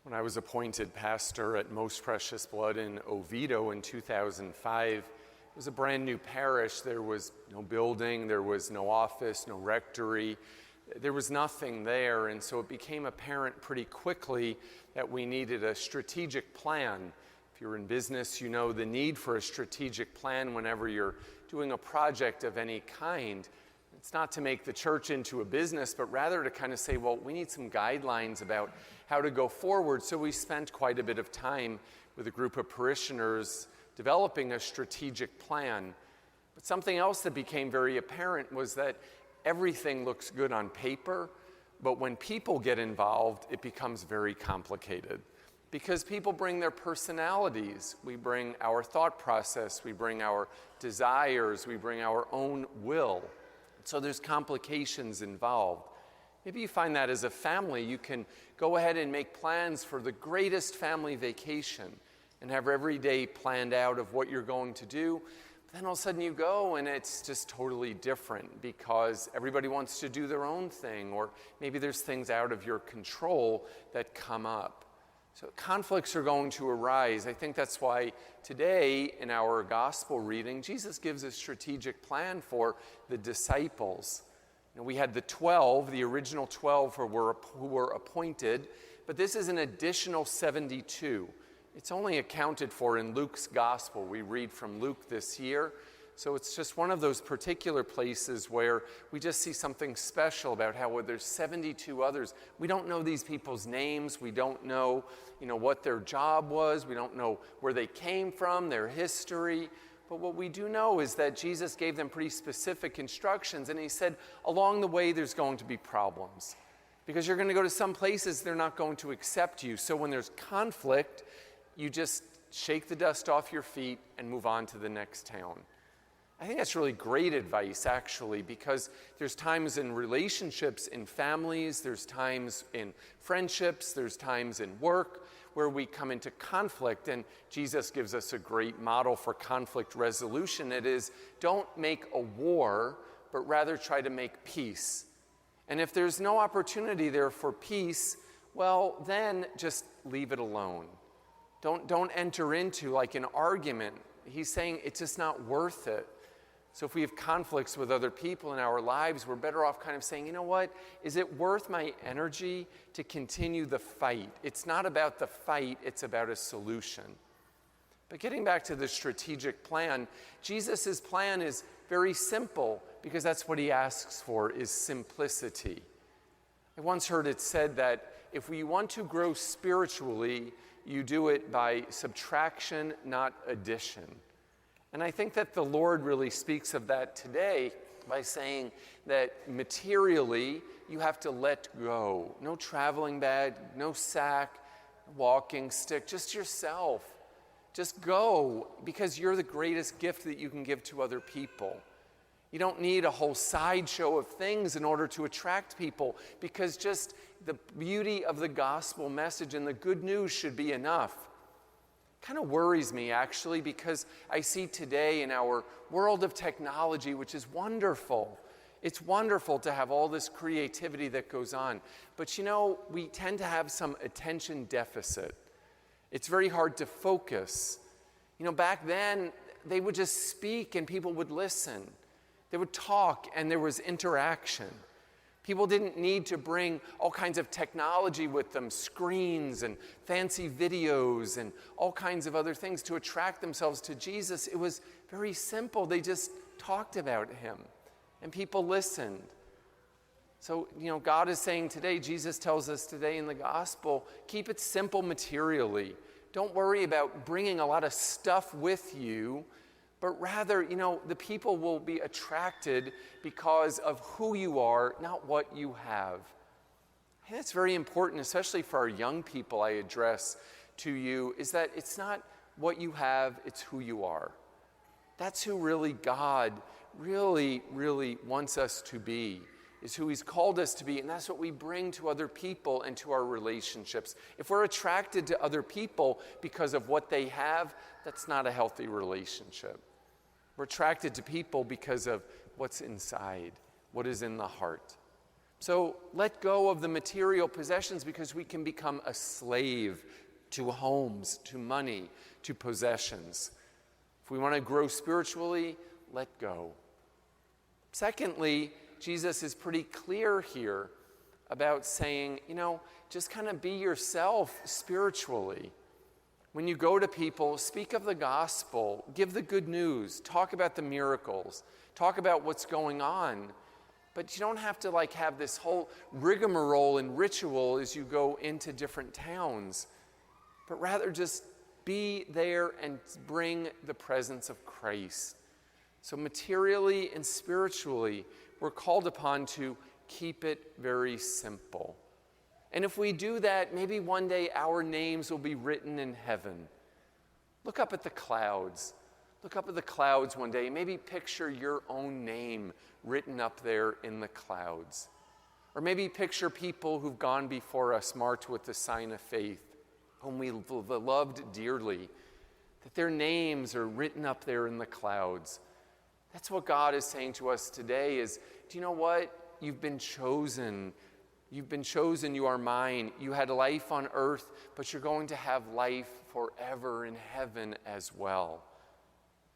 When I was appointed pastor at Most Precious Blood in Oviedo in 2005, it was a brand new parish. There was no building, there was no office, no rectory. There was nothing there, and so it became apparent pretty quickly that we needed a strategic plan. If you're in business, you know the need for a strategic plan whenever you're doing a project of any kind. It's not to make the church into a business, but rather to kind of say, well, we need some guidelines about how to go forward. So we spent quite a bit of time with a group of parishioners developing a strategic plan. But something else that became very apparent was that everything looks good on paper, but when people get involved, it becomes very complicated. Because people bring their personalities, we bring our thought process, we bring our desires, we bring our own will. So there's complications involved. Maybe you find that as a family, you can go ahead and make plans for the greatest family vacation and have every day planned out of what you're going to do. But then all of a sudden you go and it's just totally different because everybody wants to do their own thing, or maybe there's things out of your control that come up. So conflicts are going to arise. I think that's why today in our gospel reading, Jesus gives a strategic plan for the disciples. You know, we had the 12, the original 12 who were appointed, but this is an additional 72. It's only accounted for in Luke's gospel. We read from Luke this year. So it's just one of those particular places where we just see something special about how there's 72 others. We don't know these people's names. We don't know, what their job was. We don't know where they came from, their history. But what we do know is that Jesus gave them pretty specific instructions, and he said, along the way, there's going to be problems. Because you're going to go to some places they're not going to accept you. So when there's conflict, you just shake the dust off your feet and move on to the next town. I think that's really great advice, actually, because there's times in relationships, in families, there's times in friendships, there's times in work where we come into conflict, and Jesus gives us a great model for conflict resolution. It is, don't make a war, but rather try to make peace. And if there's no opportunity there for peace, well, then just leave it alone. Don't enter into like an argument. He's saying it's just not worth it. So if we have conflicts with other people in our lives, we're better off kind of saying, you know what, is it worth my energy to continue the fight? It's not about the fight, it's about a solution. But getting back to the strategic plan, Jesus' plan is very simple because that's what he asks for, is simplicity. I once heard it said that if we want to grow spiritually, you do it by subtraction, not addition. And I think that the Lord really speaks of that today by saying that materially you have to let go. No traveling bag, no sack, walking stick, just yourself. Just go, because you're the greatest gift that you can give to other people. You don't need a whole sideshow of things in order to attract people, because just the beauty of the gospel message and the good news should be enough. Kind of worries me, actually, because I see today in our world of technology, which is wonderful. It's wonderful to have all this creativity that goes on. But we tend to have some attention deficit. It's very hard to focus. Back then, they would just speak and people would listen. They would talk and there was interaction. People didn't need to bring all kinds of technology with them, screens and fancy videos and all kinds of other things to attract themselves to Jesus. It was very simple. They just talked about him and people listened. So, God is saying today, Jesus tells us today in the gospel, keep it simple materially. Don't worry about bringing a lot of stuff with you, but rather, the people will be attracted because of who you are, not what you have. And that's very important, especially for our young people I address to you, is that it's not what you have, it's who you are. That's who really God really, really wants us to be, is who he's called us to be, and that's what we bring to other people and to our relationships. If we're attracted to other people because of what they have, that's not a healthy relationship. We're attracted to people because of what's inside, what is in the heart. So let go of the material possessions because we can become a slave to homes, to money, to possessions. If we want to grow spiritually, let go. Secondly, Jesus is pretty clear here about saying, just kind of be yourself spiritually. When you go to people, speak of the gospel, give the good news, talk about the miracles, talk about what's going on. But you don't have to have this whole rigmarole and ritual as you go into different towns, but rather just be there and bring the presence of Christ. So materially and spiritually, we're called upon to keep it very simple. And if we do that, maybe one day our names will be written in heaven. Look up at the clouds. Look up at the clouds one day. Maybe picture your own name written up there in the clouds. Or maybe picture people who've gone before us marked with the sign of faith, whom we loved dearly, that their names are written up there in the clouds. That's what God is saying to us today is, do you know what? You've been chosen. You've been chosen. You are mine. You had life on earth, but you're going to have life forever in heaven as well.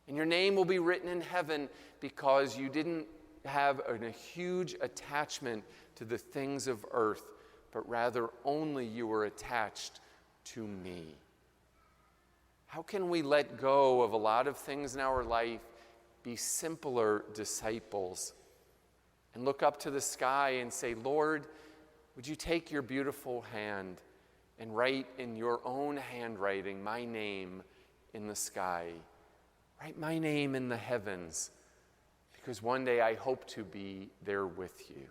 And your name will be written in heaven because you didn't have a huge attachment to the things of earth, but rather only you were attached to me. How can we let go of a lot of things in our life, be simpler disciples, and look up to the sky and say, Lord, would you take your beautiful hand and write in your own handwriting my name in the sky? Write my name in the heavens, because one day I hope to be there with you.